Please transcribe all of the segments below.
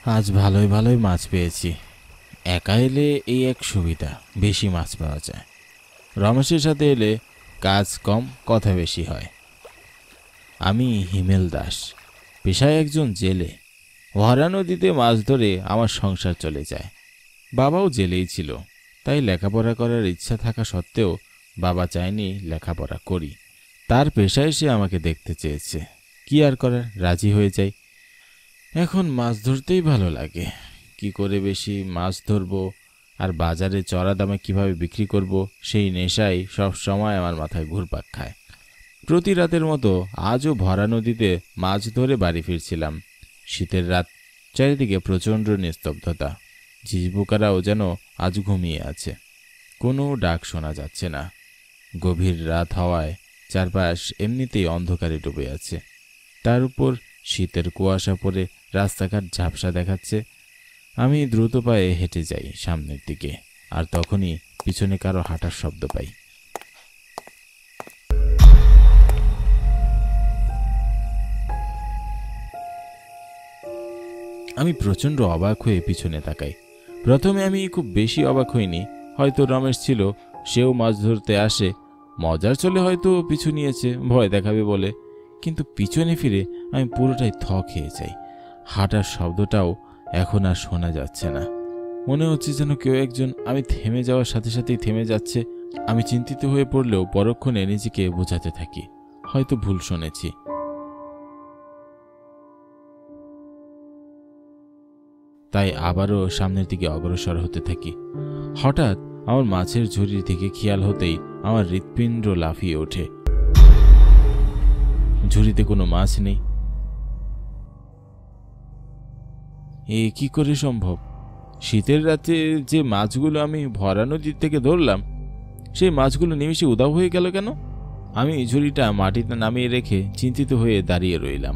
আজ ভালোই ভালোই মাছ পেয়েছি। একা এলে এই এক সুবিধা, বেশি মাছ পাওয়া যায়। রমেশের সাথে এলে কাজ কম, কথা বেশি হয়। আমি হিমেল দাস, পেশায় একজন জেলে। ভরা নদীতে মাছ ধরে আমার সংসার চলে যায়। বাবাও জেলেই ছিল, তাই লেখাপড়া করার ইচ্ছা থাকা সত্ত্বেও বাবা চায়নি লেখাপড়া করি। তার পেশায় সে আমাকে দেখতে চেয়েছে, কি আর করার, রাজি হয়ে যাই। এখন মাছ ধরতেই ভালো লাগে। কি করে বেশি মাছ ধরবো আর বাজারে চড়া দামে কিভাবে বিক্রি করব, সেই নেশাই সব সময় আমার মাথায় ঘুরপাক খায়। প্রতি রাতের মতো আজও ভরা নদীতে মাছ ধরে বাড়ি ফিরছিলাম। শীতের রাত, চারিদিকে প্রচণ্ড নিস্তব্ধতা। ঝিঝিপোকারাও যেন আজ ঘুমিয়ে আছে। কোনো ডাক শোনা যাচ্ছে না। গভীর রাত হওয়ায় চারপাশ এমনিতেই অন্ধকারে ডুবে আছে। তার উপর শীতের কুয়াশা পড়ে রাস্তাঘাট ঝাপসা দেখাচ্ছে। আমি দ্রুত পায়ে হেঁটে যাই সামনের দিকে, আর তখনই পিছনে কারো হাঁটার শব্দ পাই। আমি প্রচণ্ড অবাক হয়ে পিছনে তাকাই। প্রথমে আমি খুব বেশি অবাক হইনি। হয়তো রমেশ ছিল, সেও মাছ ধরতে আসে, মজার চলে হয়তো পিছু নিয়েছে ভয় দেখাবে বলে। কিন্তু পিছনে ফিরে আমি পুরোটাই থ খেয়ে যাই। হাঁটার শব্দটাও এখন আর শোনা যাচ্ছে না। মনে হচ্ছে যেন কেউ একজন আমি থেমে যাওয়ার সাথে সাথেই থেমে যাচ্ছে। আমি চিন্তিত হয়ে পড়লেও পরক্ষণে নিজেকে বোঝাতে থাকি, হয়তো ভুল শুনেছি। তাই আবারও সামনের দিকে অগ্রসর হতে থাকি। হঠাৎ আমার মাছের ঝুড়ির দিকে খেয়াল হতেই আমার হৃৎপিণ্ড লাফিয়ে ওঠে। ঝুড়িতে কোনো মাছ নেই। এ কি করে সম্ভব? শীতের রাতে যে মাছগুলো আমি ভরা নদীর থেকে ধরলাম, সেই মাছগুলো নিমিষে উধাও হয়ে গেল কেন? আমি ঝুড়িটা মাটিতে নামিয়ে রেখে চিন্তিত হয়ে দাঁড়িয়ে রইলাম।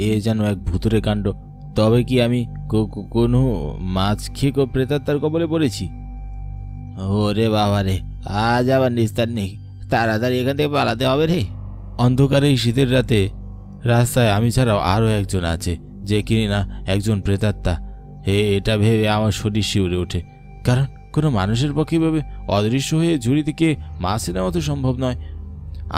এ যেন এক ভুতুরে কাণ্ড। তবে কি আমি কোনো মাছ খেয়ে প্রেতাত্মার কবলে পড়েছি? ওরে বাবা রে, আজ আবার নিস্তার নেই, তাড়াতাড়ি এখান থেকে পালাতে হবে রে। অন্ধকারে শীতের রাতে রাস্তায় আমি ছাড়াও আরও একজন আছে, যে কিনা একজন প্রেতাত্মা। এটা ভেবে আমার শরীর শিউরে ওঠে, কারণ কোনো মানুষের পক্ষে ভাবে অদৃশ্য হয়ে ঝুড়ি থেকে মাছ নেওয়া তো সম্ভব নয়।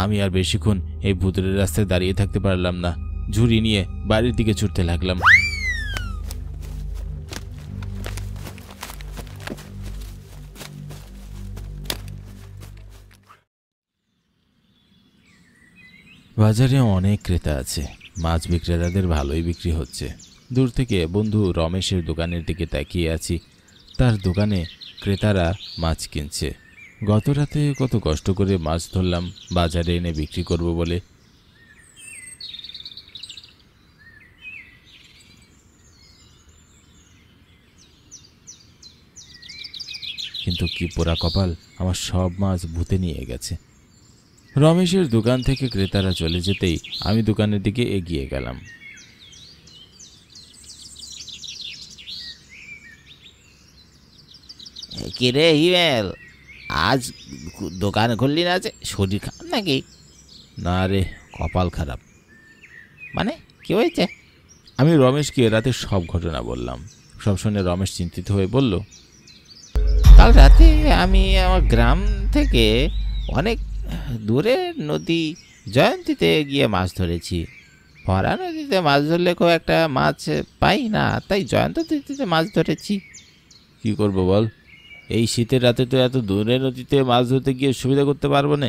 আমি আর বেশিক্ষণ এই ভূতের রাস্তায় দাঁড়িয়ে থাকতে পারলাম না। ঝুড়ি নিয়ে বাড়ির দিকে ছুটতে লাগলাম। বাজারে অনেক ক্রেতা আছে, মাছ বিক্রেতাদের ভালোই বিক্রি হচ্ছে। দূর থেকে বন্ধু রমেশের দোকানের দিকে তাকিয়ে আছি। তার দোকানে ক্রেতারা মাছ কিনছে। গত রাতে কত কষ্ট করে মাছ ধরলাম বাজারে এনে বিক্রি করব বলে। কিন্তু কি পোড়া কপাল, আমার সব মাছ ভূতে নিয়ে গেছে। রমেশের দোকান থেকে ক্রেতারা চলে যেতেই আমি দোকানের দিকে এগিয়ে গেলাম। কিরে হিমেল, আজ দোকান খুললি না যে? শরীর খারাপ নাকি? না রে, কপাল খারাপ। মানে কি হয়েছে? আমি রমেশকে রাতে সব ঘটনা বললাম। সব শুনে রমেশ চিন্তিত হয়ে বলল, কাল রাতে আমি আমার গ্রাম থেকে অনেক দূরে নদী জয়ন্তীতে গিয়ে মাছ ধরেছি। ভরা নদীতে মাছ ধরলে খুব একটা মাছ পাই না, তাই জয়ন্ত নদীতে মাছ ধরেছি। কি করব বল, এই শীতের রাতে তো এত দূরে নদীতে মাছ ধরতে গিয়ে সুবিধা করতে পারবো না,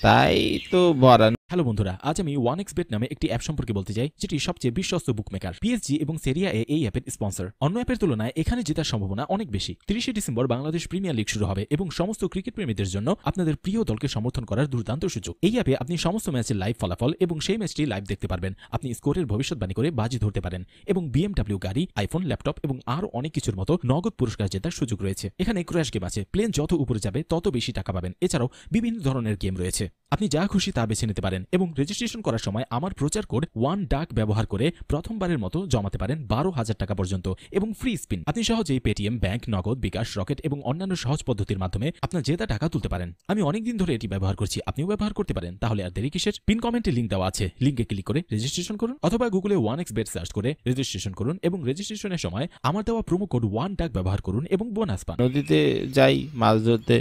তাই তো ভরা। হ্যালো বন্ধুরা, আজ আমি 1xBet নামে একটি অ্যাপ সম্পর্কে বলতে চাই, যেটি সবচেয়ে বিশ্বস্ত বুকমেকার। পিএসজি এবং সেরিয়া এ এই অ্যাপের স্পন্সর। অন্য অ্যাপের তুলনায় এখানে জেতার সম্ভাবনা অনেক বেশি। 30 ডিসেম্বর বাংলাদেশ প্রিমিয়ার লিগ শুরু হবে এবং সমস্ত ক্রিকেট প্রেমীদের জন্য আপনাদের প্রিয় দলকে সমর্থন করার দুর্দান্ত সুযোগ। এই অ্যাপে আপনি সমস্ত ম্যাচের লাইভ ফলাফল এবং সেই ম্যাচটি লাইভ দেখতে পারবেন। আপনি স্কোরের ভবিষ্যৎবাণী করে বাজি ধরতে পারেন এবং বিএমডব্লিউ গাড়ি, আইফোন, ল্যাপটপ এবং আরও অনেক কিছুর মতো নগদ পুরস্কার জেতার সুযোগ রয়েছে। এখানে ক্র্যাশ গেম আছে, প্লেন যত উপরে যাবে তত বেশি টাকা পাবেন। এছাড়াও বিভিন্ন ধরনের গেম রয়েছে, আপনি যা খুশি তা বেছে নিতে পারেন। পারেন এবং রেজিস্ট্রেশন করার সময় আমার প্রচার কোড 1DAK ব্যবহার করে প্রথমবারের মতো জমাতে পারেন 12,000 টাকা পর্যন্ত এবং ফ্রি স্পিন। আপনি সহজেই পেটিএম, ব্যাংক, নগদ, বিকাশ, রকেট এবং অন্যান্য সহজ পদ্ধতির মাধ্যমে আপনার জেতা টাকা তুলতে পারেন। আমি অনেকদিন ধরে এটি ব্যবহার করছি, আপনিও ব্যবহার করতে পারেন। তাহলে আর দেরি কিসের? পিন কমেন্টে লিঙ্ক দেওয়া আছে, লিঙ্কে ক্লিক করে রেজিস্ট্রেশন করুন অথবা গুগলে 1xbet সার্চ করে রেজিস্ট্রেশন করুন এবং রেজিস্ট্রেশনের সময় আমার দেওয়া প্রোমো কোড 1DAK ব্যবহার করুন এবং বোনাস পান। নদীতে যাই মাছ ধরতে,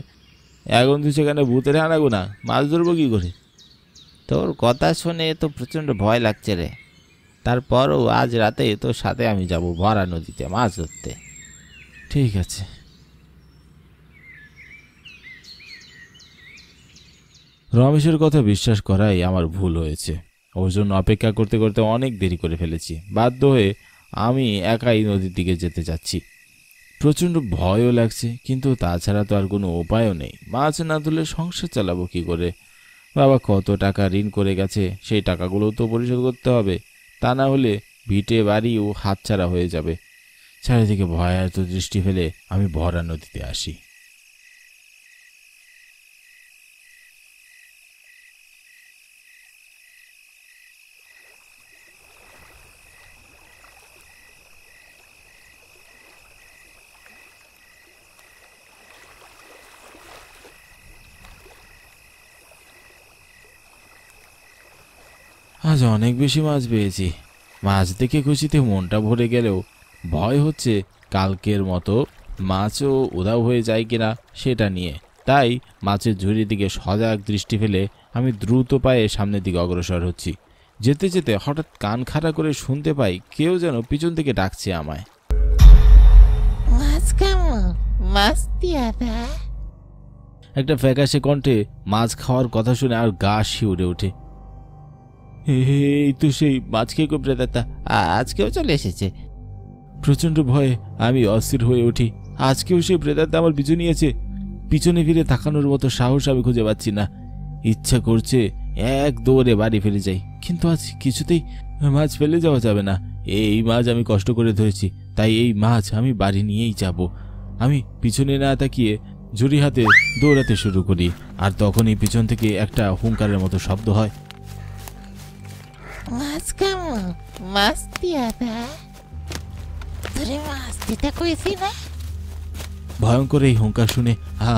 এখন তুই সেখানে ভূতের আনাগো না, মাছ ধরবো কি করে? তোর কথা শুনে তো প্রচণ্ড ভয় লাগছে রে। তারপরও আজ রাতে তোর সাথে আমি যাব ভরা নদীতে মাছ ধরতে। ঠিক আছে। রমেশের কথা বিশ্বাস করাই আমার ভুল হয়েছে। ওর জন্য অপেক্ষা করতে করতে অনেক দেরি করে ফেলেছি। বাধ্য হয়ে আমি একাই নদীর দিকে যেতে চাচ্ছি। প্রচণ্ড ভয়ও লাগছে, কিন্তু তাছাড়া তো আর কোনো উপায়ও নেই। মাছ না তুলে সংসার চালাবো কি করে? বাবা কত টাকা ঋণ করে গেছে, সেই টাকাগুলোও তো পরিশোধ করতে হবে। তা না হলে ভিটে বাড়িও হাতছাড়া হয়ে যাবে। চারিদিকে ভয়ার্ত দৃষ্টি ফেলে আমি ভরা নদীতে আসি। আজ অনেক বেশি মাছ পেয়েছি। মাছ দেখে খুশিতে মনটা ভরে গেলেও ভয় হচ্ছে কালকের মতো মাছও উধাও হয়ে যায় কিনা সেটা নিয়ে। তাই মাছের ঝুড়ির দিকে সজাগ দৃষ্টি ফেলে আমি দ্রুত পায়ে সামনের দিকে অগ্রসর হচ্ছি। যেতে যেতে হঠাৎ কান খাড়া করে শুনতে পাই কেউ যেন পিছন থেকে ডাকছে আমায়। একটা ফ্যাকাশে কণ্ঠে মাছ খাওয়ার কথা শুনে আর গা শিউরে ওঠে। এই তো সেই মাছ খেয়ে গো প্রেতাত্মা, আজকেও চলে এসেছে। প্রচণ্ড ভয়ে আমি অস্থির হয়ে উঠি। আজকেও সেই প্রেতাত্মা আমার পিছু নিয়েছে। পিছনে ফিরে তাকানোর মতো সাহস আমি খুঁজে পাচ্ছি না। ইচ্ছা করছে এক দৌড়ে বাড়ি ফিরে যাই, কিন্তু আজ কিছুতেই মাছ ফেলে যাওয়া যাবে না। এই মাছ আমি কষ্ট করে ধরেছি, তাই এই মাছ আমি বাড়ি নিয়েই যাব। আমি পিছনে না তাকিয়ে ঝুড়ি হাতে দৌড়াতে শুরু করি, আর তখনই পিছন থেকে একটা হুঙ্কারের মতো শব্দ হয়। ভয়ঙ্কর এই হুঙ্কার শুনে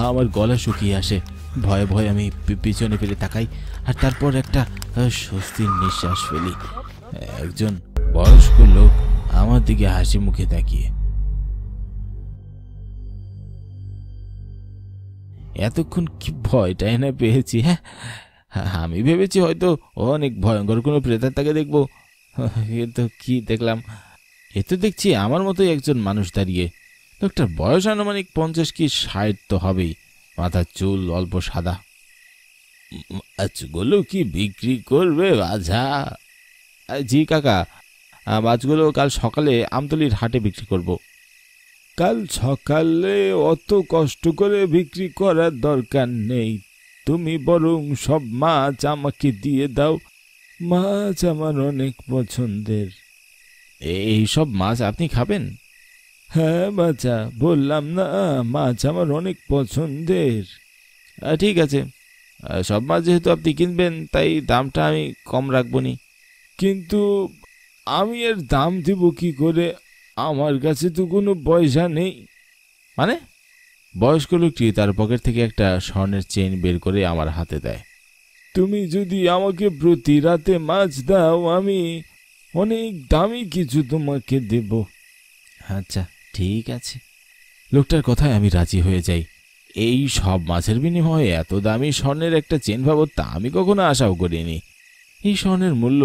আমার গলা শুকিয়ে আসে। ভয়ে ভয়ে আমি পিছনে ফিরে তাকাই, আর তারপর একটা স্বস্তির নিঃশ্বাস ফেলি। একজন বয়স্ক লোক আমার দিকে হাসি মুখে তাকিয়ে। এতক্ষণ কি ভয়টাই না পেয়েছি। হ্যাঁ, আমি ভেবেছি হয়তো অনেক ভয়ঙ্কর কোনো প্রেতাত্মাকে দেখবো, কিন্তু কি দেখলাম? এ তো দেখছি আমার মতোই একজন মানুষ দাঁড়িয়ে। লোকটার বয়স আনুমানিক 50 কি 60 তো হবেই। মাথার চুল অল্প সাদা। মাছগুলো কি বিক্রি করবে বাঝা? জি কাকা, মাছগুলো কাল সকালে আমতলির হাটে বিক্রি করব। কাল সকালে অত কষ্ট করে বিক্রি করার দরকার নেই, তুমি বরং সব মাছ আমাকে দিয়ে দাও। মাছ আমার অনেক পছন্দের। এই সব মাছ আপনি খাবেন? হ্যাঁ বাচ্চা, বললাম না মাছ আমার অনেক পছন্দের। ঠিক আছে, সব মাছ যেহেতু আপনি কিনবেন তাই দামটা আমি কম রাখবনি। কিন্তু আমি এর দাম দিব কি করে? আমার কাছে তো কোনো পয়সা নেই। মানে? বয়স্ক লোকটি তার পকেট থেকে একটা স্বর্ণের চেইন বের করে আমার হাতে দেয়। তুমি যদি আমাকে প্রতি রাতে মাছ দাও, আমি অনেক দামি কিছু তোমাকে দেব। আচ্ছা ঠিক আছে। লোকটার কথায় আমি রাজি হয়ে যাই। এই সব মাছের বিনিময়ে এত দামি স্বর্ণের একটা চেন পাবো তা আমি কখনো আশাও করিনি। এই স্বর্ণের মূল্য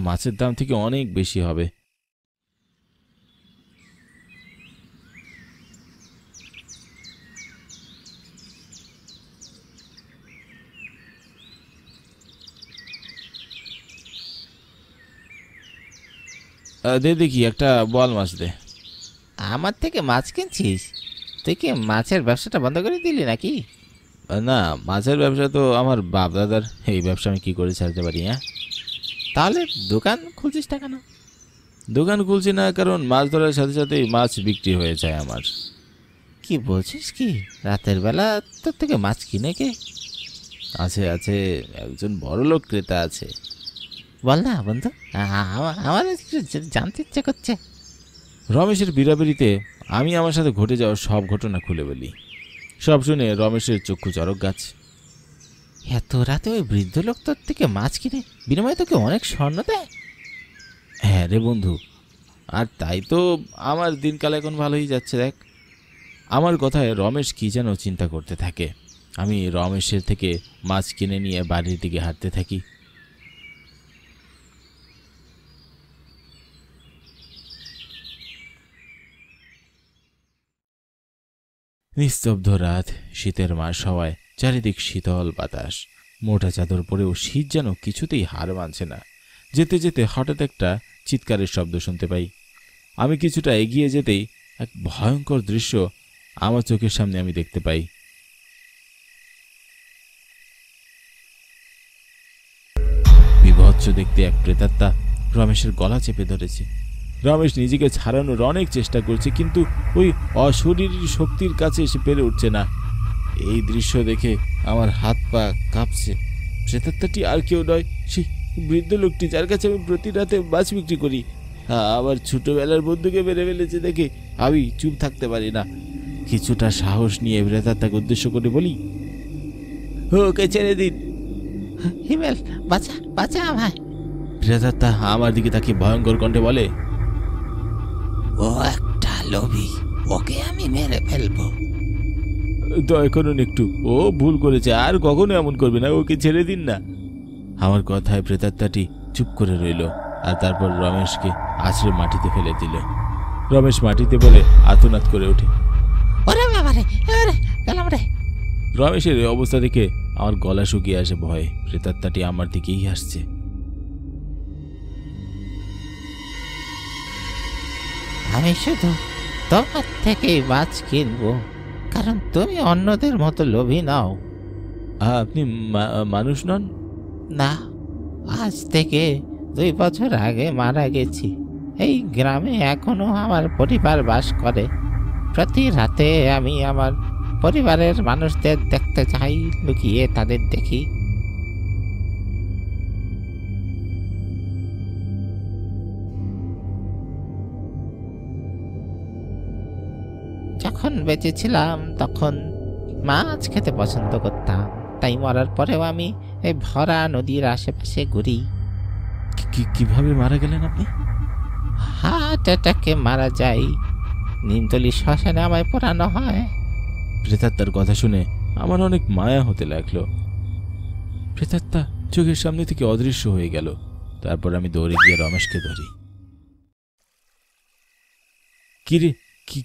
মাছের দাম থেকে অনেক বেশি হবে। দে দেখি একটা বল মাছ দে। আমার থেকে মাছ কিনছিস? তুই কি মাছের ব্যবসাটা বন্ধ করে দিলি নাকি? না, মাছের ব্যবসা তো আমার বাপ দাদার। এই ব্যবসা আমি কি করে ছাড়তে পারি? হ্যাঁ, তাহলে দোকান খুলছিস না কেন? দোকান খুলছি না কারণ মাছ ধরার সাথে সাথেই মাছ বিক্রি হয়ে যায় আমার। কি বলছিস কি? রাতের বেলা তোর থেকে মাছ কিনে কে? আছে আছে, একজন বড়লোক ক্রেতা আছে। বল না বন্ধু, আমার একটু জানতে ইচ্ছে করছে। রমেশের বিড়াবিড়িতে আমি আমার সাথে ঘটে যাওয়া সব ঘটনা খুলে বলি। সব শুনে রমেশের চক্ষু চড়ক গাছ। এত রাতে ওই বৃদ্ধ লোক তোর থেকে মাছ কিনে বিনিময়ে তোকে অনেক স্বর্ণ দেয়? হ্যাঁ রে বন্ধু, আর তাই তো আমার দিনকাল এখন ভালোই যাচ্ছে। দেখ, আমার কথায় রমেশ কি যেন চিন্তা করতে থাকে। আমি রমেশের থেকে মাছ কিনে নিয়ে বাড়ির দিকে হাঁটতে থাকি। নিস্তব্ধ রাত, শীতের মাস হওয়ায় চারিদিক শীতল বাতাস। মোটা চাদর পরেও শীত যেন কিছুতেই হার মানছে না। যেতে যেতে হঠাৎ একটা চিৎকারের শব্দ শুনতে পাই। আমি কিছুটা এগিয়ে যেতেই এক ভয়ঙ্কর দৃশ্য আমার চোখের সামনে আমি দেখতে পাই। বিভৎস দেখতে এক প্রেতাত্মা রমেশের গলা চেপে ধরেছে। রমেশ নিজেকে ছাড়ানোর অনেক চেষ্টা করছে, কিন্তু ওই অশরীরী শক্তির কাছে এসে পেরে উঠছে না। এই দৃশ্য দেখে আমার হাত পা কাঁপছে। প্রেতাত্মাটি আর কেউ নয়, সেই বৃদ্ধ লোকটি যার কাছে আমি প্রতি রাতে মাছ বিক্রি করি। আবার ছোটবেলার বন্ধুকে মেরে ফেলেছে দেখে আমি চুপ থাকতে পারি না। কিছুটা সাহস নিয়ে প্রেতাত্মাকে উদ্দেশ্য করে বলি, ওকে ছেড়ে দিন। হিমেল, বাঁচা বাঁচা আমায়। প্রেতাত্মা আমার দিকে তাকিয়ে ভয়ঙ্কর কণ্ঠে বলে, ও একটা লোভী, ওকে আমি মেরে ফেলবো। দয়া করুন একটু, ও ভুল করেছে, আর কখনো এমন করবে না, ওকে ছেড়ে দিন না। আমার কথায় প্রেতাত্মাটি চুপ করে রইল, আর তারপর রমেশকে আছড়ে মাটিতে ফেলে দিল। রমেশ মাটিতে পড়ে আর্তনাদ করে ওঠে। ওরে বাবারে, এবারে গেলাম রে। রমেশের এই অবস্থা দেখে আমার গলা শুকিয়ে আসে ভয়ে। প্রেতাত্মাটি আমার দিকেই আসছে। আমি শুধু তোমার থেকেই মাছ কিনবো, কারণ তুমি অন্যদের মতো লোভী নাও। আপনি মানুষ নন? না, আজ থেকে 2 বছর আগে মারা গেছি। এই গ্রামে এখনো আমার পরিবার বাস করে। প্রতি রাতে আমি আমার পরিবারের মানুষদের দেখতে চাই, লুকিয়ে তাদের দেখি। যখন বেঁচে ছিলাম তখন মাছ খেতে পছন্দ করতাম, তাই মরার পরেও আমি এই ভরা নদীর আশেপাশে ঘুরি। কিভাবে মারা গেলেন আপনি? হার্ট অ্যাটাকে মারা যাই। নিমতলি শ্মশানে আমায় পোড়ানো হয়। প্রেতাত্মার কথা শুনে আমার অনেক মায়া হতে লাগলো। প্রেতাত্মা চোখের সামনে থেকে অদৃশ্য হয়ে গেল। তারপর আমি দৌড়ে গিয়ে রমেশকে ধরি। কি রে,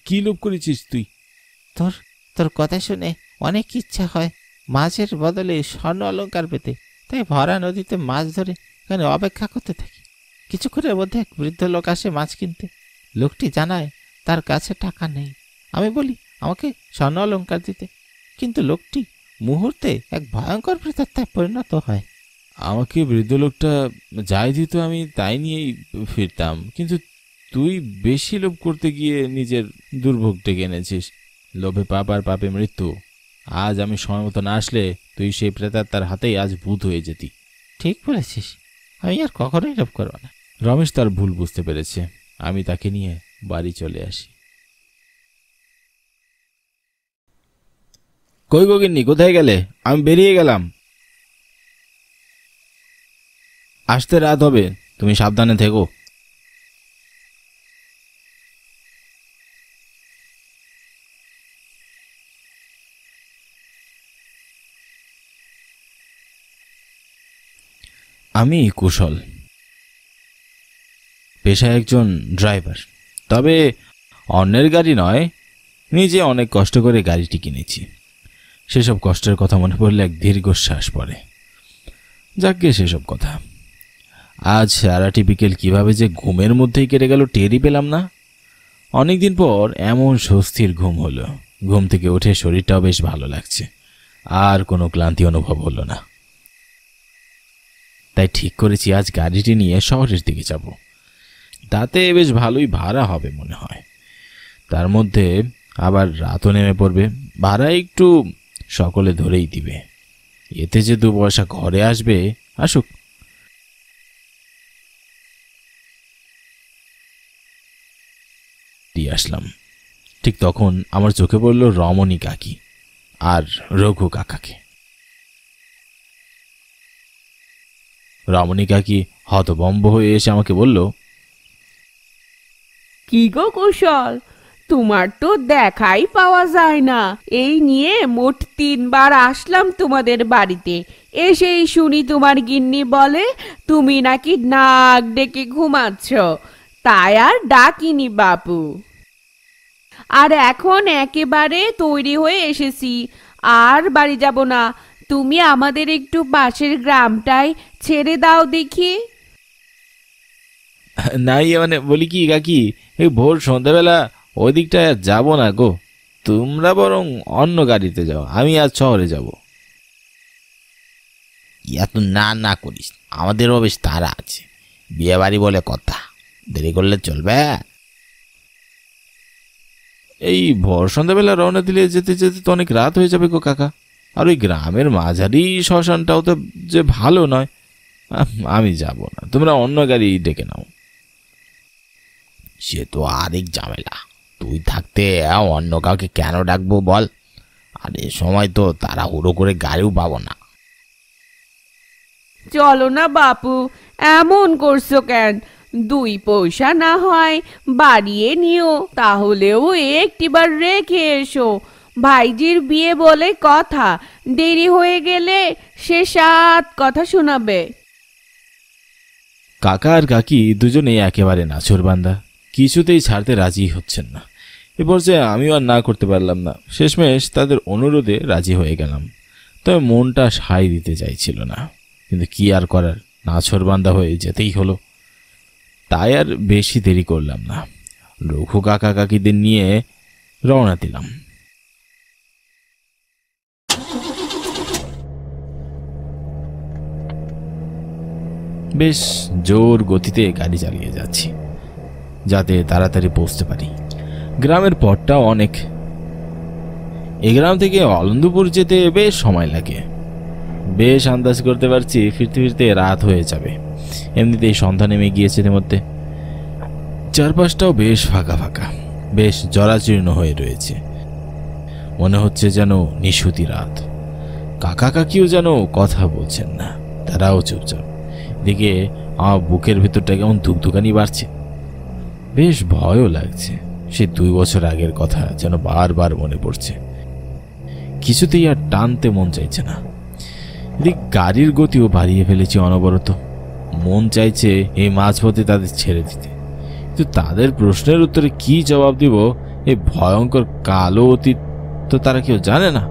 কি লোভ করেছিস তুই? তোর কথা শুনে অনেক ইচ্ছা হয় মাছের বদলে স্বর্ণ অলংকার পেতে, তাই ভরা নদীতে মাছ ধরে এখানে অপেক্ষা করতে থাকি। কিছুক্ষণের মধ্যে এক বৃদ্ধ লোক আসে মাছ কিনতে। লোকটি জানায় তার কাছে টাকা নেই। আমি বলি আমাকে স্বর্ণ অলংকার দিতে, কিন্তু লোকটি মুহূর্তে এক ভয়ঙ্কর প্রেতাত্মায় পরিণত হয়। আমাকে বৃদ্ধ লোকটা যাই দিত আমি তাই নিয়েই ফিরতাম, কিন্তু তুই বেশি লোভ করতে গিয়ে নিজের দুর্ভোগ ডেকে এনেছিস। লোভে পাপ আর পাপে মৃত্যু। আজ আমি সময় মতো না আসলে তুই সেই প্রেতাত্মার হাতেই আজ ভূত হয়ে যেতি। ঠিক বলেছিস, আমি আর কখনোই লোভ করব না। রমেশ তার ভুল বুঝতে পেরেছে। আমি তাকে নিয়ে বাড়ি চলে আসি। কই গিন্নি, কোথায় গেলে? আমি বেরিয়ে গেলাম। আসতে রাত হবে, তুমি সাবধানে থেকো। আমি কুশল, পেশায় একজন ড্রাইভার। তবে অন্যের গাড়ি নয়, নিজে অনেক কষ্ট করে গাড়িটি কিনেছি। সেসব কষ্টের কথা মনে পড়লে এক দীর্ঘশ্বাস পড়ে। যাক গে সেসব কথা। আজ সারাটি বিকেল কিভাবে যে ঘুমের মধ্যেই কেটে গেল টেরই পেলাম না। অনেকদিন পর এমন স্বস্তির ঘুম হলো। ঘুম থেকে উঠে শরীরটাও বেশ ভালো লাগছে, আর কোনো ক্লান্তি অনুভব হলো না। তাই ঠিক করেছি আজ গাড়িটি নিয়ে শহরের দিকে যাব। তাতে বেশ ভালোই ভাড়া হবে মনে হয়। তার মধ্যে আবার রাতও নেমে পড়বে, ভাড়া একটু সকলে ধরেই দিবে। এতে যে 2 পয়সা ঘরে আসবে, আসুক। দিয়ে আসলাম। ঠিক তখন আমার চোখে পড়ল রমণী কাকি আর রঘু কাকাকে। রমণী কাকি হতভম্ব হয়ে এসে আমাকে বলল, কি গো কুশল, তোমার তো দেখাই পাওয়া যায় না। এই নিয়ে মোট 3 বার আসলাম তোমাদের বাড়িতে, এসেই শুনি তোমার গিন্নি বলে তুমি নাকি নাক ডেকে ঘুমাচ্ছ, তাই আর ডাকিনি বাপু। আর এখন একেবারে তৈরি হয়ে এসেছি, আর বাড়ি যাব না। তুমি আমাদের একটু পাশের গ্রামটাই ছেড়ে দাও দেখি। নাই মানে বলি কি কাকি, এই ভোর সন্ধ্যাবেলা ওই দিকটা যাব না গো, তোমরা বরং অন্য গাড়িতে যাও, আমি আজ শহরে যাব। এত না না করিস, আমাদেরও বেশ তাড়া আছে, বিয়ে বাড়ি বলে কথা, দেরি করলে চলবে? এই ভোর সন্ধ্যাবেলা রওনা দিলে যেতে যেতে তো অনেক রাত হয়ে যাবে গো কাকা, আর ওই গ্রামের মাঝারি শ্মশানটাও তো যে ভালো নয়। আমি যাব না, তোমরা অন্য গাড়ি ডেকে নাও। সে তো আরেক ঝামেলা, তুই থাকতে অন্য কাউকে কেন ডাকবো বল? আর এ সময় তো তারা হুড়ো করে গাড়িও পাবো না। চলো না বাপু, এমন করছো কেন? 2 পয়সা না হয় বাড়িয়ে নিও, তাহলেও একটিবার রেখে এসো। ভাইজির বিয়ে বলে কথা, দেরি হয়ে গেলে সে 7 কথা শোনাবে। কাকা আর কাকি দুজনেই একেবারে নাছোড়বান্দা, কিছুতেই ছাড়তে রাজি হচ্ছেন না। এ পর্যায়ে আমিও আর না করতে পারলাম না, শেষমেশ তাদের অনুরোধে রাজি হয়ে গেলাম। তবে মনটা সায় দিতে চাইছিল না, কিন্তু কি আর করার, নাছোড়বান্দা হয়ে যেতেই হলো। তাই আর বেশি দেরি করলাম না, রঘু কাকা কাকিদের নিয়ে রওনা দিলাম। বেশ জোর গতিতে গাড়ি চালিয়ে যাচ্ছি, যাতে তাড়াতাড়ি পৌঁছতে পারি। গ্রামের পথটা অনেক, এই গ্রাম থেকে অলন্দপুর যেতে বেশ সময় লাগে। বেশ আন্দাজ করতে পারছি ফিরতে ফিরতে রাত হয়ে যাবে, এমনিতেই সন্ধ্যা নেমে গিয়েছে। এর মধ্যে চারপাশটাও বেশ ফাঁকা ফাঁকা, বেশ জরাজীর্ণ হয়ে রয়েছে, মনে হচ্ছে যেন নিশুতি রাত। কাকা কাকিও যেন কথা বলছেন না, তারাও চুপচাপ। এদিকে আমার বুকের ভেতরটা কেমন ধুকধুকানি বাড়ছে, বেশ ভয়ও লাগছে। সে 2 বছর আগের কথা যেন বারবার মনে পড়ছে, কিছুতেই আর টানতে মন চাইছে না। এদিক গাড়ির গতিও বাড়িয়ে ফেলেছি অনবরত, মন চাইছে এই মাঝপথে তাদের ছেড়ে দিতে, কিন্তু তাদের প্রশ্নের উত্তরে কি জবাব দিব এই ভয়ঙ্কর কালো অতীত তো তারা কেউ জানে না।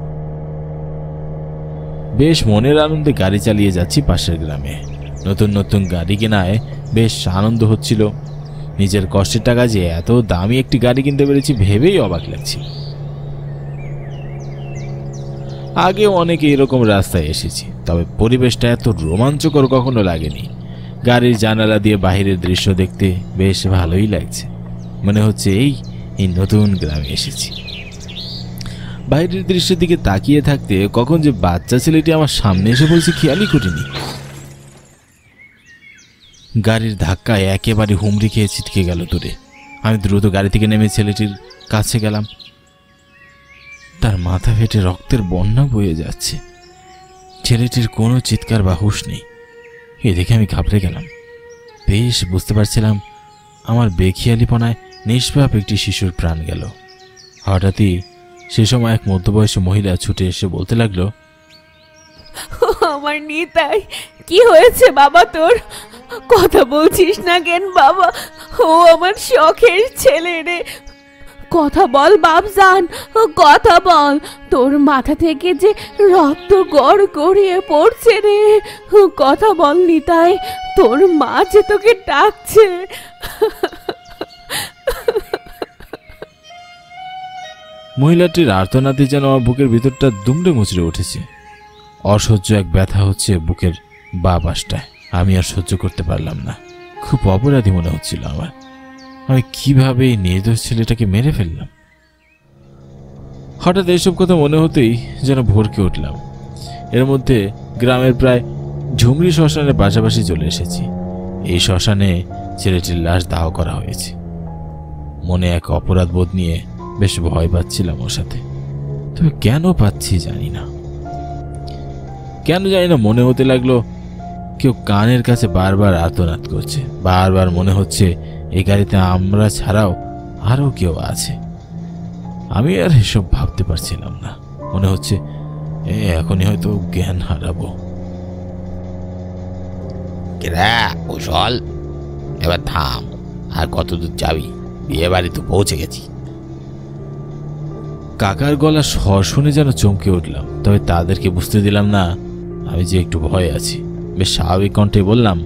বেশ মনের আনন্দে গাড়ি চালিয়ে যাচ্ছি পাশের গ্রামে। নতুন নতুন গাড়ি কেনায় বেশ আনন্দ হচ্ছিল। নিজের কষ্টের টাকা যে এত দামি একটি গাড়ি কিনতে পেরেছি ভেবেই অবাক লাগছে। আগেও অনেকে এরকম রাস্তায় এসেছি, তবে পরিবেশটা এত রোমাঞ্চকর কখনো লাগেনি। গাড়ির জানালা দিয়ে বাহিরের দৃশ্য দেখতে বেশ ভালোই লাগছে, মনে হচ্ছে এই নতুন গ্রামে এসেছি। বাইরের দৃশ্যের দিকে তাকিয়ে থাকতে কখন যে বাচ্চা ছেলেটি আমার সামনে এসে বলছে খেয়ালই করিনি। গাড়ির ধাক্কায় একেবারে হুমড়ি খেয়ে ছিটকে গেল দূরে। আমি দ্রুত গাড়ি থেকে নেমে ছেলেটির কাছে গেলাম। তার মাথা ফেটে রক্তের বন্যা বয়ে যাচ্ছে, ছেলেটির কোনো চিৎকার বা হুঁশ নেই। এ দেখে আমি ঘাবড়ে গেলাম। বেশ বুঝতে পারছিলাম আমার বেখিয়ালিপনায় নিষ্পাপ একটি শিশুর প্রাণ গেল। হঠাৎই সে সময় এক মধ্যবয়সী মহিলা ছুটে এসে বলতে লাগলো, আমার নিতাই, কি হয়েছে বাবা তোর? কথা বলছিস না কেন বাবা? ও আমার শখের ছেলে রে, কথা বল বাপজান, কথা বল। তোর মাথা থেকে যে রক্ত গড় গড়িয়ে পড়ছে রে, কথা বল নিতাই, তোর মা যে তোকে ডাকছে। মহিলাটির আর্তনাদে যেন আমার বুকের ভিতরটা দুমড়ে মুচড়ে উঠেছে। অসহ্য এক ব্যথা হচ্ছে বুকের বাঁ পাশটায়। আমি আর সহ্য করতে পারলাম না, খুব অপরাধী মনে হচ্ছিল আমার। আমি কিভাবে এই নির্দোষ ছেলেটাকে মেরে ফেললাম। হঠাৎ এইসব কথা মনে হতেই যেন ভরকে উঠলাম। এর মধ্যে গ্রামের প্রায় ঝুমরি শ্মশানের পাশাপাশি চলে এসেছি। এই শ্মশানে ছেলেটির লাশ দাহ করা হয়েছে। মনে এক অপরাধ বোধ নিয়ে বেশ ভয় পাচ্ছিলাম ওর সাথে, তবে কেন পাচ্ছি জানি না। মনে হতে লাগলো কেউ কানের কাছে বারবার আর্তনাদ করছে। বারবার মনে হচ্ছে এই গাড়িতে আমরা ছাড়াও আরো কেউ আছে। আমি আর এসব ভাবতে পারছিলাম না। মনে হচ্ছে এখনই হয়তো জ্ঞান হারাবো। কুশল, এবার থাম। আর কত দূর যাবি? বিয়ে বাড়ি তো পৌঁছে গেছি। কাকার গলা স্বর শুনে যেন চমকে উঠলাম, তবে তাদেরকে বুঝতে দিলাম না আমি যে একটু ভয়ে আছি। বেশ স্বাভাবিক কণ্ঠে বললাম,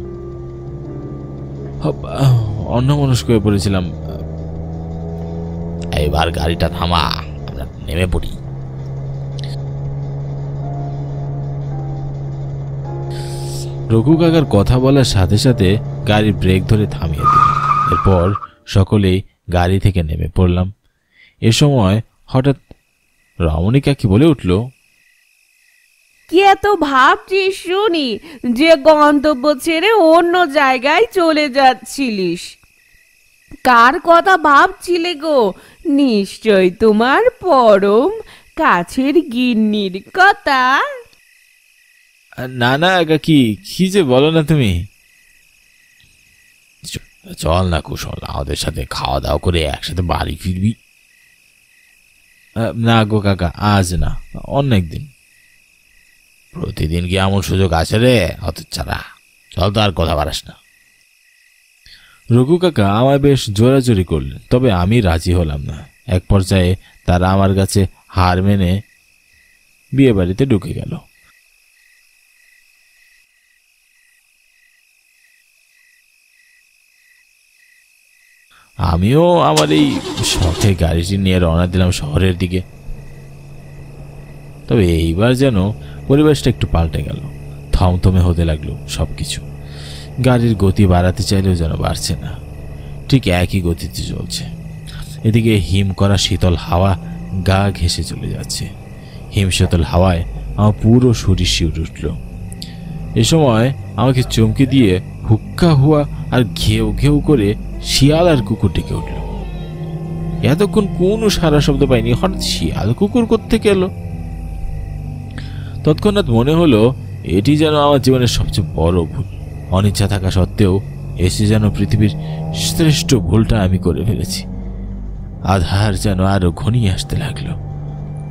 অন্যমনস্ক হয়ে পড়েছিলাম। এবার গাড়িটা থামা, আমরা নেমে পড়ি। রঘু কাকার কথা বলার সাথে সাথে গাড়ির ব্রেক ধরে থামিয়ে দিল। এরপর সকলেই গাড়ি থেকে নেমে পড়লাম। এ সময় হঠাৎ রমণী কাকি বলে উঠল, কি এত ভাবছিস শুনি যে গন্তব্য ছেড়ে অন্য জায়গায় চলে যাচ্ছিলিস? কার কথা ভাবছিলে গো? নিশ্চয় তোমার পরম কাছের গিন্নির কথা। না না কাকি, কি যে বলো না তুমি। চল না কুশল, আমাদের সাথে খাওয়া দাওয়া করে একসাথে বাড়ি ফিরবি। না গো কাকা, আজ না, অনেক দিন। প্রতিদিন কি এমন সুযোগ আছে রে? অত ছাড়া চল তো, আর কথা বাড়াস না। রঘু কাকা আমায় বেশ জোরাজোরি করলেন, তবে আমি রাজি হলাম না। এক পর্যায়ে তারা আমার কাছে হার মেনে বিয়ে বাড়িতে ঢুকে গেল। আমিও আমার এই শখে গাড়িটি নিয়ে রওনা দিলাম শহরের দিকে। তবে এইবার যেন পরিবেশটা একটু পাল্টে গেল। থমথমে হতে লাগলো সবকিছু। গাড়ির গতি বাড়াতে চাইলেও যেন বাড়ছে না, ঠিক একই গতিতে চলছে। এদিকে হিম করা শীতল হাওয়া গা ঘেঁষে চলে যাচ্ছে। হিম শীতল হাওয়ায় আমার পুরো শরীর শিউরে উঠল। এ সময় আমাকে চমকে দিয়ে হুক্কা হুয়া আর ঘেউ ঘেউ করে শিয়াল আর কুকুর ডেকে উঠল। এতক্ষণ কোনো সারা শব্দ পাইনি, হঠাৎ শিয়াল কুকুর কোত্থেকে এলো? তৎক্ষণাৎ মনে হলো এটি যেন আমার জীবনের সবচেয়ে বড় ভুল। অনিচ্ছা থাকা সত্ত্বেও এসে যেন পৃথিবীর শ্রেষ্ঠ ভুলটা আমি করে ফেলেছি। আধার যেন আরো ঘনিয়ে আসতে লাগলো।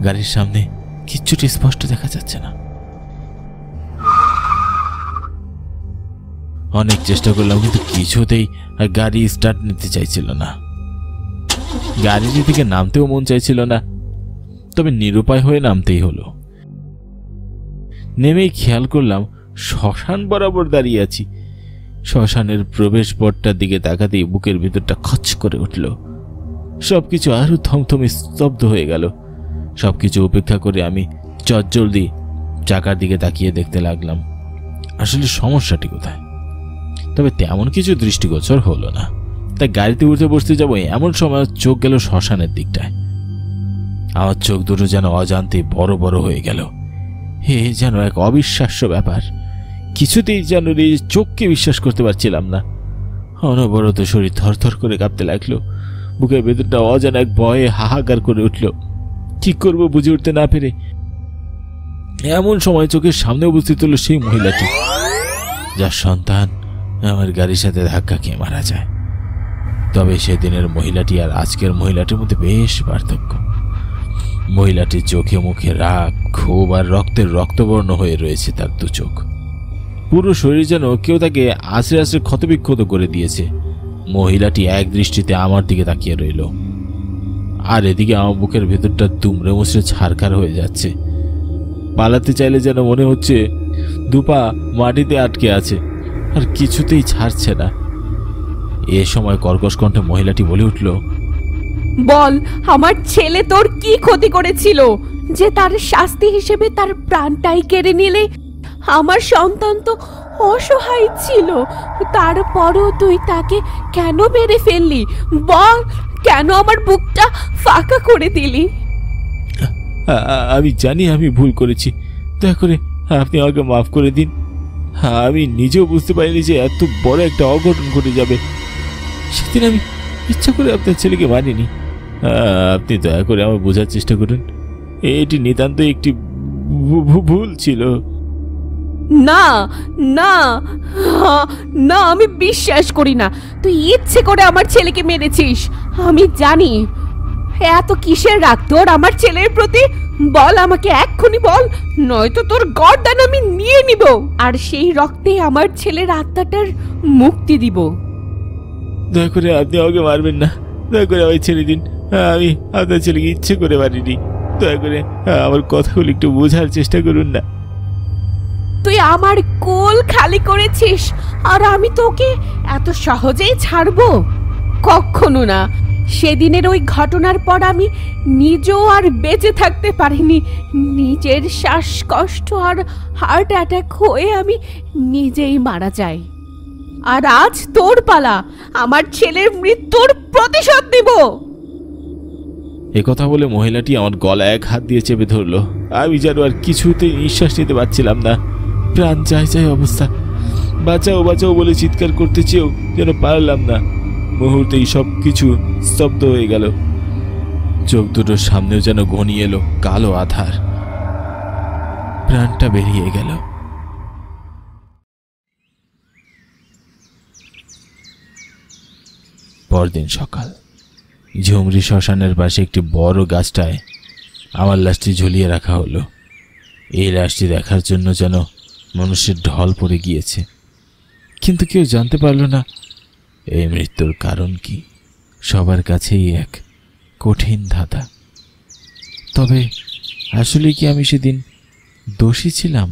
গাড়ির সামনে কিচ্ছুটি স্পষ্ট দেখা যাচ্ছে না। অনেক চেষ্টা করলাম, কিন্তু কিছুতেই গাড়ি স্টার্ট নিতে চাইছিল না। গাড়িটি থেকে নামতেও মন চাইছিল না, তবে নিরুপায় হয়ে নামতেই হলো। নেমেই খেয়াল করলাম শ্মশান বরাবর দাঁড়িয়ে আছি। শ্মশানের প্রবেশ পথটার দিকে তাকাতেই বুকের ভিতরটা খচ করে উঠল। সবকিছু আরো থমথমে স্তব্ধ হয়ে গেল। সবকিছু উপেক্ষা করে আমি চটজলদি চাকার দিকে তাকিয়ে দেখতে লাগলাম আসলে সমস্যাটি কোথায়। তবে তেমন কিছু দৃষ্টিগোচর হলো না। তাই গাড়িতে উঠে বসতে যাবো এমন সময় চোখ গেল শ্মশানের দিকটায়। আমার চোখ দুটো যেন অজান্তে বড় বড় হয়ে গেল। হে যেন এক অবিশ্বাস্য ব্যাপার। কিছুতেই যেন এই চোখকে বিশ্বাস করতে পারছিলাম না। অনবরত শরীর থরথর করে কাঁপতে লাগলো। বুকের ভেতরটা অজানা এক ভয়ে হাহাকার করে উঠল। কি করব বুঝে উঠতে না পেরে এমন সময় চোখের সামনে উপস্থিত হলো সেই মহিলাটি, যার সন্তান আমার গাড়ির সাথে ধাক্কা খেয়ে মারা যায়। তবে সেদিনের মহিলাটি আর আজকের মহিলাটির মধ্যে বেশ পার্থক্য। মহিলাটির চোখে মুখে রাগ, ক্ষোভ আর রক্তের রক্তবর্ণ হয়ে রয়েছে তার দু চোখ। পুরো শরীর যেন কেউ তাকে আশ্রে আশ্রে ক্ষতবিক্ষত করে দিয়েছে। মহিলাটি এক দৃষ্টিতে আমার দিকে তাকিয়ে রইল, আর এদিকে আমার বুকের ভেতরটা দুমড়ে মুচড়ে ছারখার হয়ে যাচ্ছে। পালাতে চাইলে যেন মনে হচ্ছে দুপা মাটিতে আটকে আছে, আর কিছুতেই ছাড়ছে না। এ সময় কর্কশ কণ্ঠে মহিলাটি বলে উঠল, বল, আমার ছেলে তোর কি ক্ষতি করেছিল যে তার শাস্তি হিসেবে তার প্রাণটাই কেড়ে নিলে? আমার সন্তান তো অসহায় ছিল, তারপরও তুই তাকে কেন মেরে ফেললি? বল, কেন আমার বুকটা ফাঁকা করে দিলি? আমি জানি আমি ভুল করেছি, দয়া করে আপনি আমাকে মাফ করে দিন। আমি নিজেও বুঝতে পারিনি যে এত বড় একটা অঘটন ঘটে যাবে। সেদিন আমি ইচ্ছা করে আপনার ছেলেকে মারিনি। আপনি দয়া করে আমার বোঝার চেষ্টা করুন, এটি নিতান্ত একটি ভুল ছিল। না না না, আমি বিশ্বাস করি না তুই ইচ্ছে করে আমার ছেলেকে মেরেছিস। আমি জানি। এত কিসের রাগ তোর আমার ছেলের প্রতি? বল আমাকে, এক্ষুনি বল, নয়তো তোর গর্দান আমি নিয়ে নিব, আর সেই রক্তে আমার ছেলের আত্মাটার মুক্তি দিব। দয়া করে আপনি আমাকে মারবেন না, দয়া করে আমায় ছেড়ে দিন। আমি আপনার ছেলেকে ইচ্ছে করে মারিনি। দয়া করে আমার কথাগুলো একটু বোঝার চেষ্টা করুন না। তুই আমার কোল খালি করেছিস, আর আমি তোকে এত সহজেই ছাড়বো? কখনো না। সেদিনের ওই ঘটনার পর আমি নিজেও আর বেঁচে থাকতে পারিনি। নিজের শ্বাসকষ্ট আর হার্ট অ্যাটাক হয়ে আমি নিজেই মারা যাই। আর আজ তোর পালা, আমার ছেলের মৃত্যুর প্রতিশোধ নিব। কথা বলে মহিলাটি আমার গলায় এক হাত দিয়ে চেপে ধরলো। আমি যেন আর কিছুতেই নিঃশ্বাস নিতে পারছিলাম না। প্রাণ চাই চাই অবস্থা। বাঁচাও বাঁচাও বলে চিৎকার করতে চেয়েও যেন পারলাম না। মুহূর্তেই সব কিছু স্তব্ধ হয়ে গেল। চোখ দুটোর সামনেও যেন ঘনিয়ে এলো কালো আধার। প্রাণটা বেরিয়ে গেল। পরদিন সকাল, ঝুমরি শ্মশানের পাশে একটি বড় গাছটায় আমার লাশটি ঝুলিয়ে রাখা হলো। এই লাশটি দেখার জন্য যেন মানুষের ঢল পড়ে গিয়েছে, কিন্তু কেউ জানতে পারল না এই মৃত্যুর কারণ কি। সবার কাছেই এক কঠিন ধাঁধা। তবে আসলে কি আমি সেদিন দোষী ছিলাম?